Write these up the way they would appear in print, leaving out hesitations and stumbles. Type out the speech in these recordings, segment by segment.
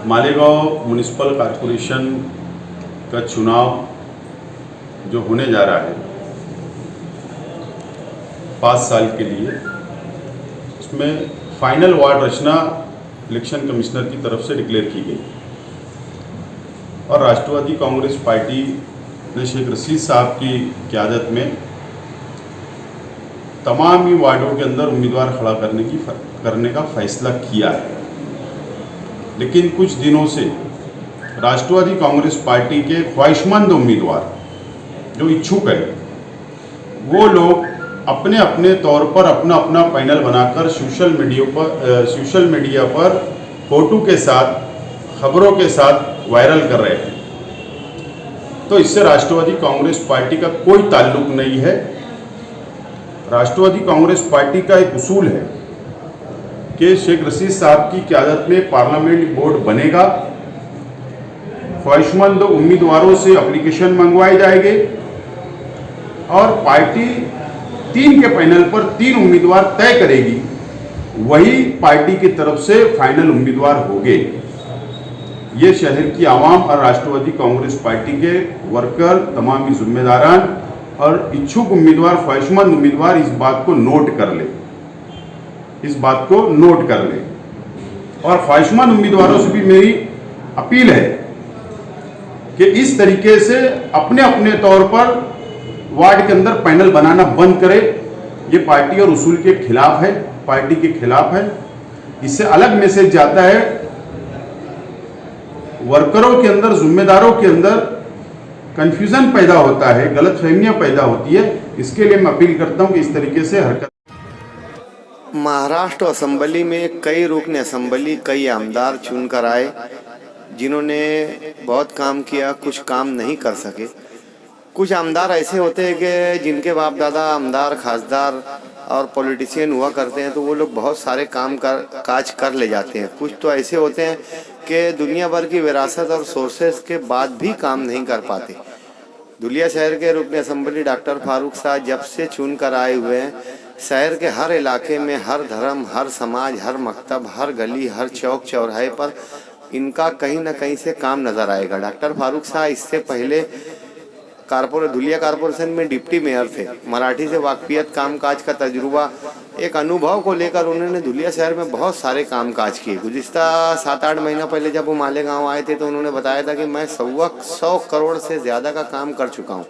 Malegaon municipal corporation का चुनाव जो होने जा रहा है 5 साल के लिए, उसमें फाइनल वार्ड रचना इलेक्शन कमिश्नर की तरफ से डिक्लेयर की गई और राष्ट्रवादी कांग्रेस पार्टी ने शेख रशीद साहब की क़यादत में तमाम ही वार्डों के अंदर उम्मीदवार खड़ा करने का फैसला किया है। लेकिन कुछ दिनों से राष्ट्रवादी कांग्रेस पार्टी के ख्वाहिशमंद उम्मीदवार जो इच्छुक है, वो लोग अपने अपने तौर पर अपना अपना पैनल बनाकर सोशल मीडिया पर फोटो के साथ, खबरों के साथ वायरल कर रहे हैं। तो इससे राष्ट्रवादी कांग्रेस पार्टी का कोई ताल्लुक नहीं है। राष्ट्रवादी कांग्रेस पार्टी का एक उसूल है कि शेख रशीद साहब की क़यादत में पार्लियामेंट बोर्ड बनेगा, ख्वाहिशमंद उम्मीदवारों से एप्लीकेशन मंगवाए जाएंगे और पार्टी 3 के पैनल पर 3 उम्मीदवार तय करेगी, वही पार्टी की तरफ से फाइनल उम्मीदवार होंगे। ये शहर की आवाम और राष्ट्रवादी कांग्रेस पार्टी के वर्कर, तमाम जिम्मेदारान और इच्छुक उम्मीदवार, ख्वाहिशमंद उम्मीदवार इस बात को नोट कर ले और ख्वाहिशमंद उम्मीदवारों से भी मेरी अपील है कि इस तरीके से अपने अपने तौर पर वार्ड के अंदर पैनल बनाना बंद करें। ये पार्टी और उसूल के खिलाफ है, पार्टी के खिलाफ है। इससे अलग मैसेज जाता है, वर्करों के अंदर, जिम्मेदारों के अंदर कंफ्यूजन पैदा होता है, गलतफहमियां पैदा होती है। इसके लिए मैं अपील करता हूं कि इस तरीके से हरकत। महाराष्ट्र असेंबली में कई रुकन असेंबली, कई आमदार चुनकर आए जिन्होंने बहुत काम किया, कुछ काम नहीं कर सके। कुछ आमदार ऐसे होते हैं कि जिनके बाप दादा आमदार, खासदार और पॉलिटिशियन हुआ करते हैं, तो वो लोग बहुत सारे काज कर ले जाते हैं। कुछ तो ऐसे होते हैं कि दुनिया भर की विरासत और सोर्सेस के बाद भी काम नहीं कर पाते। धुलिया शहर के रुकन असेंबली डॉक्टर फारूक साहब जब से चुन कर आए हुए हैं, शहर के हर इलाके में, हर धर्म, हर समाज, हर मकतब, हर गली, हर चौक चौराहे पर इनका कहीं ना कहीं से काम नज़र आएगा। डॉक्टर फारूक साहब इससे पहले धुलिया कॉरपोरेशन में डिप्टी मेयर थे। मराठी से वाकफियत, कामकाज का तजुर्बा, एक अनुभव को लेकर उन्होंने धुलिया शहर में बहुत सारे कामकाज किए। गुज़िश्ता 7-8 महीना पहले जब वो मालेगांव आए थे तो उन्होंने बताया था कि मैं 100 करोड़ से ज़्यादा का काम कर चुका हूँ।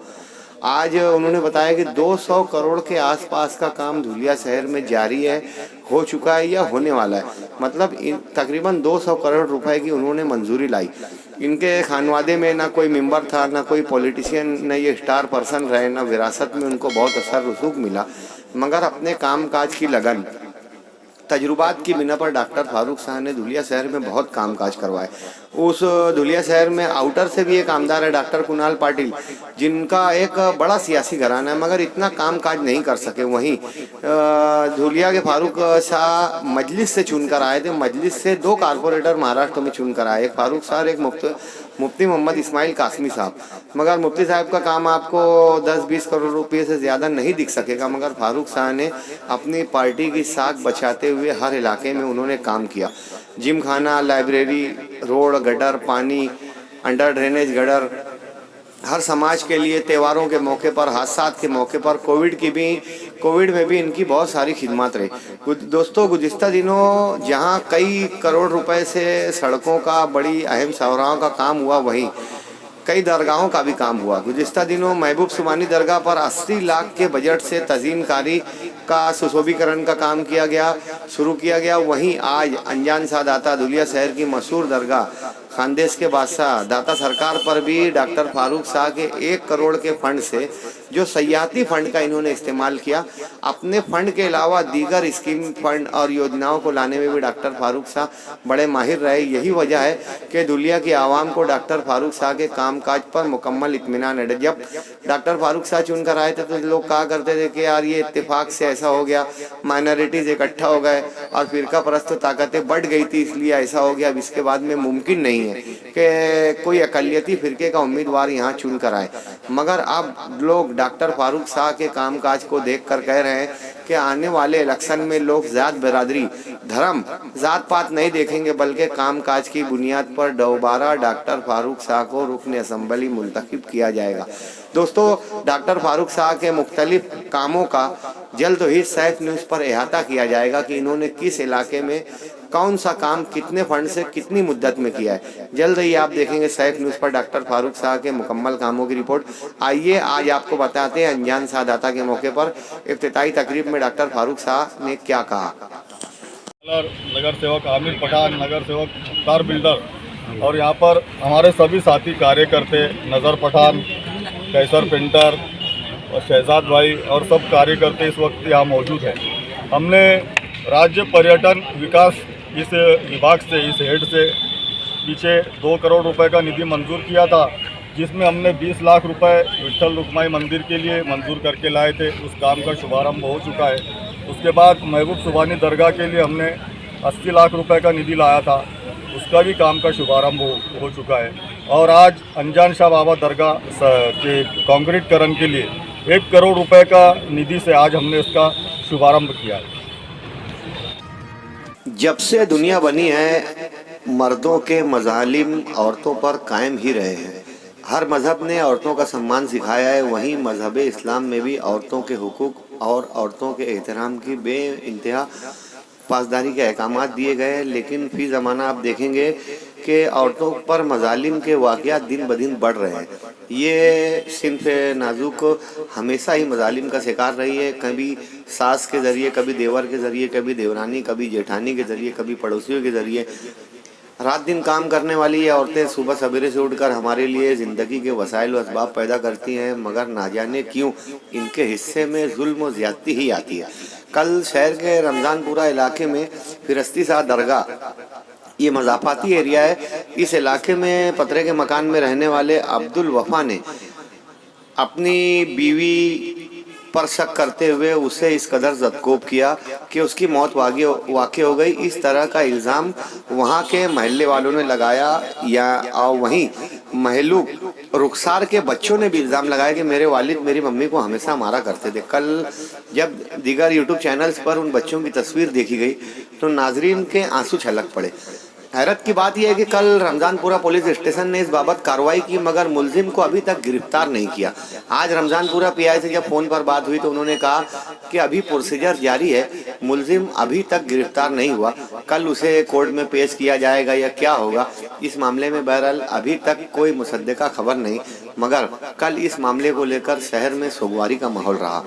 आज उन्होंने बताया कि 200 करोड़ के आसपास का काम धुलिया शहर में जारी है, हो चुका है या होने वाला है। मतलब तकरीबन 200 करोड़ रुपए की उन्होंने मंजूरी लाई। इनके खानवादे में ना कोई मेंबर था, ना कोई पॉलिटिशियन, ना ये स्टार पर्सन रहे, ना विरासत में उनको बहुत असर रसूख मिला, मगर अपने काम काज की लगन, तजुर्बात की बिना पर डॉक्टर फारूक साहब ने धुलिया शहर में बहुत कामकाज करवाए। उस धुलिया शहर में आउटर से भी एक आमदार है डॉक्टर कुणाल पाटिल, जिनका एक बड़ा सियासी घराना है, मगर इतना कामकाज नहीं कर सके। वहीं धुलिया के फारूक शाह मजलिस से चुनकर आए थे। मजलिस से 2 कारपोरेटर महाराष्ट्र में चुनकर आए, एक फारूक साहब, एक मुफ्ती मोहम्मद इस्माइल कासमी साहब। मगर मुफ्ती साहब का काम आपको 10-20 करोड़ रुपये से ज़्यादा नहीं दिख सकेगा, मगर फारूक साहब ने अपनी पार्टी की साख बचाते हुए हर इलाके में उन्होंने काम किया। जिम खाना, लाइब्रेरी, रोड, गटर, पानी, अंडर ड्रेनेज गटर, हर समाज के लिए, त्योहारों के मौके पर, हादसात के मौके पर, कोविड में भी इनकी बहुत सारी खिदमत रही। दोस्तों, गुज़िश्ता दिनों जहां कई करोड़ रुपए से सड़कों का, बड़ी अहम शाहराहों का काम हुआ, वहीं कई दरगाहों का भी काम हुआ। गुज़िश्ता दिनों महबूब सुबानी दरगाह पर 80 लाख के बजट से तज़ीनकारी का, सुशोभीकरण का काम शुरू किया गया। वहीं आज अनजान सा दाता, धुलिया शहर की मशहूर दरगाह खानदेश के बादशाह दाता सरकार पर भी डॉक्टर फारूक साहब के 1 करोड़ के फंड से, जो सयाहती फंड का इन्होंने इस्तेमाल किया, अपने फंड के अलावा दीगर स्कीम फंड और योजनाओं को लाने में भी डॉक्टर फारूक साहब बड़े माहिर रहे। यही वजह है कि धुलिया की आवाम को डॉक्टर फारूक साहब के कामकाज पर मुकम्मल इत्मीनान है। जब डॉक्टर फारूक साहब चुनकर आए थे तो लोग कहा करते थे कि यार ये इत्तेफाक से ऐसा हो गया, माइनॉरिटीज़ इकट्ठा हो गए और फिरका परस्त ताकतें बढ़ गई थी, इसलिए ऐसा हो गया। अब इसके बाद में मुमकिन नहीं है कि कोई अकलियती फिरके का उम्मीदवार यहाँ चुन कर आए। मगर अब लोग डॉक्टर फारूक साहब के कामकाज को देखकर कह रहे हैं कि आने वाले इलेक्शन में लोग जात बिरादरी, धर्म, जात पात नहीं देखेंगे, बल्कि कामकाज की बुनियाद पर दोबारा डॉक्टर फारूक शाह को रुकन असम्बली मुंतखब किया जाएगा। दोस्तों, डॉक्टर फारूक शाह के मुख्तलिफ कामों का जल्द ही सैफ न्यूज़ पर अहाता किया जाएगा कि इन्होंने किस इलाके में कौन सा काम कितने फंड से कितनी मुद्दत में किया है। जल्द ही आप देखेंगे सैफ न्यूज़ पर डॉक्टर फारूक शाह के मुकम्मल कामों की रिपोर्ट। आइए आज आपको बताते हैं अनजान शाहदाता के मौके पर इफ्तिताई तकरीब में डॉक्टर फारूक शाह ने क्या कहा। नगर सेवक आमिर पठान, नगर सेवक कार बिल्डर और यहाँ पर हमारे सभी साथी कार्यकर्ते, नज़र पठान, कैसर पेंटर और शहजाद भाई और सब कार्यकर्ते इस वक्त यहाँ मौजूद हैं। हमने राज्य पर्यटन विकास इस विभाग से, इस हेड से पीछे 2 करोड़ रुपए का निधि मंजूर किया था, जिसमें हमने 20 लाख रुपए विट्ठल रुक्माई मंदिर के लिए मंजूर करके लाए थे। उस काम का शुभारंभ हो चुका है। उसके बाद महबूब सुबानी दरगाह के लिए हमने 80 लाख रुपए का निधि लाया था, उसका भी काम का शुभारंभ हो चुका है। और आज अनजान शाह बाबा दरगाह के कंक्रीटकरण के लिए 1 करोड़ रुपए का निधि से आज हमने उसका शुभारंभ किया है। जब से दुनिया बनी है, मर्दों के मजालिम औरतों पर कायम ही रहे हैं। हर मज़हब ने औरतों का सम्मान सिखाया है, वहीं मज़हब इस्लाम में भी औरतों के हुकूक और औरतों के एहतराम की बेइंतहा पासदारी के अहकामात दिए गए। लेकिन फी ज़माना आप देखेंगे कि औरतों पर मजालिम के वाक़यात दिन ब दिन बढ़ रहे हैं। ये सिंफ नाजुक हमेशा ही मजालिम का शिकार रही है, कभी सास के ज़रिए, कभी देवर के ज़रिए, कभी देवरानी, कभी जेठानी के ज़रिए, कभी पड़ोसियों के ज़रिए। रात दिन काम करने वाली ये औरतें सुबह सवेरे से उठकर हमारे लिए ज़िंदगी के वसाइल व असबाब पैदा करती हैं, मगर ना जाने क्यों इनके हिस्से में जुल्म व ज़्यादती ही आती है। कल शहर के रमज़ानपुरा इलाके में फिरस्ती शाह दरगाह, ये मज़ाफ़ाती एरिया है, इस इलाके में पतरे के मकान में रहने वाले अब्दुल वफ़ा ने अपनी बीवी पर शक करते हुए उसे इस कदर ज़दकोब किया कि उसकी मौत वाक़ई हो गई। इस तरह का इल्ज़ाम वहाँ के महल्ले वालों ने लगाया, या और वहीं महलूक रुखसार के बच्चों ने भी इल्ज़ाम लगाया कि मेरे वालिद मेरी मम्मी को हमेशा मारा करते थे। कल जब दीगर यूट्यूब चैनल्स पर उन बच्चों की तस्वीर देखी गई तो नाजरीन के आंसू छलक पड़े। हैरत की बात यह है कि कल रमज़ानपुरा पुलिस स्टेशन ने इस बाबत कार्रवाई की, मगर मुलजिम को अभी तक गिरफ्तार नहीं किया। आज रमज़ानपुरा पीआई से जब फ़ोन पर बात हुई तो उन्होंने कहा कि अभी प्रोसीजर जारी है, मुलजिम अभी तक गिरफ्तार नहीं हुआ, कल उसे कोर्ट में पेश किया जाएगा या क्या होगा इस मामले में। बहरहाल अभी तक कोई मुसद्दका खबर नहीं, मगर कल इस मामले को लेकर शहर में सोगवारी का माहौल रहा।